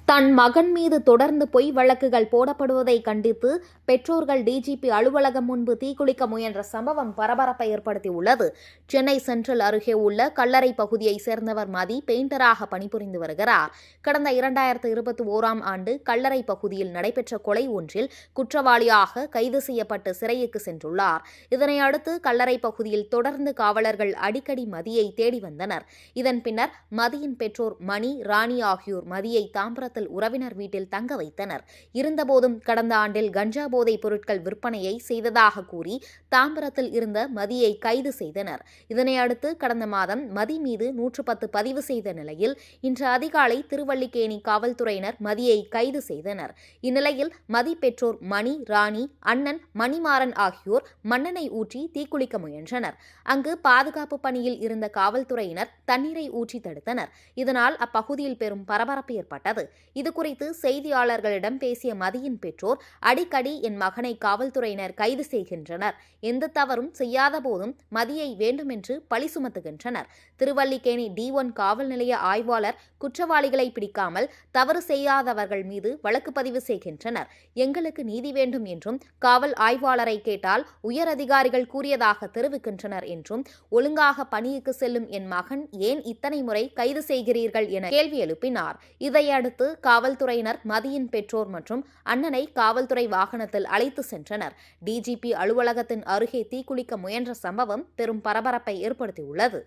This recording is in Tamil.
தன் மகன் மீது தொடர்ந்து பொய் வழக்குகள் போடப்படுவதை கண்டித்து பெற்றோர்கள் டிஜிபி அலுவலகம் முன்பு தீக்குளிக்க முயன்ற சம்பவம் பரபரப்பை ஏற்படுத்தியுள்ளது. சென்னை சென்ட்ரல் அருகே உள்ள கல்லறை பகுதியைச் சேர்ந்தவர் மதி பெயிண்டராக பணிபுரிந்து வருகிறார். கடந்த 2021ஆம் ஆண்டு கல்லறை பகுதியில் நடைபெற்ற கொலை ஒன்றில் குற்றவாளியாக கைது செய்யப்பட்டு சிறைக்கு சென்றுள்ளார். இதனையடுத்து கல்லறை பகுதியில் தொடர்ந்து காவலர்கள் அடிக்கடி மதியை தேடி வந்தனர். இதன் பின்னர் மதியின் பெற்றோர் மணி, ராணி ஆகியோர் மதியை தாம்பரத்தில் உறவினர் வீட்டில் தங்க வைத்தனர். இருந்தபோதும் கடந்த ஆண்டில் கஞ்சா போதைப் பொருட்கள் விற்பனையை செய்ததாக கூறி தாம்பரத்தில் இருந்த மதியை கைது செய்தனர். இதனையடுத்து கடந்த மாதம் மதி மீது 110 பதிவு செய்த நிலையில் இன்று அதிகாலை திருவல்லிக்கேணி காவல்துறையினர் மதியை கைது செய்தனர். இந்நிலையில் மதி பெற்றோர் மணி, ராணி, அண்ணன் மணிமாறன் ஆகியோர் மண்ணெண்ணெய் ஊற்றி தீக்குளிக்க முயன்றனர். அங்கு பாதுகாப்பு பணியில் இருந்த காவல்துறையினர் தண்ணீரை ஊற்றி தடுத்தனர். இதனால் அப்பகுதியில் பெரும் பரபரப்பு ஏற்பட்டது. இதுகுறித்து செய்தியாளர்களிடம் பேசிய மதியின் பெற்றோர், அடிக்கடி என் மகனை காவல்துறையினர் கைது செய்கின்றனர். எந்த தவறும் செய்யாத போதும் மதியை வேண்டுமென்று பழி சுமத்துகின்றனர். திருவல்லிக்கேணி D1 காவல் நிலைய ஆய்வாளர் குற்றவாளிகளை பிடிக்காமல் தவறு செய்யாதவர்கள் மீது வழக்கு பதிவு செய்கின்றனர். எங்களுக்கு நீதி வேண்டும் என்றும் காவல் ஆய்வாளரை கேட்டால் உயர் அதிகாரிகள் கூறியதாக தெரிவிக்கின்றனர் என்றும், ஒழுங்காக பணிக்கு செல்லும் என் மகன் ஏன் இத்தனை முறை கைது செய்கிறீர்கள் என கேள்வி எழுப்பினார். இதையடுத்து காவல்துறையினர் மதியின் பெற்றோர் மற்றும் அண்ணனை காவல்துறை வாகனத்தில் அழைத்து சென்றனர். டிஜிபி அலுவலகத்தின் அருகே தீக்குளிக்க முயன்ற சம்பவம் பெரும் பரபரப்பை ஏற்படுத்தியுள்ளது.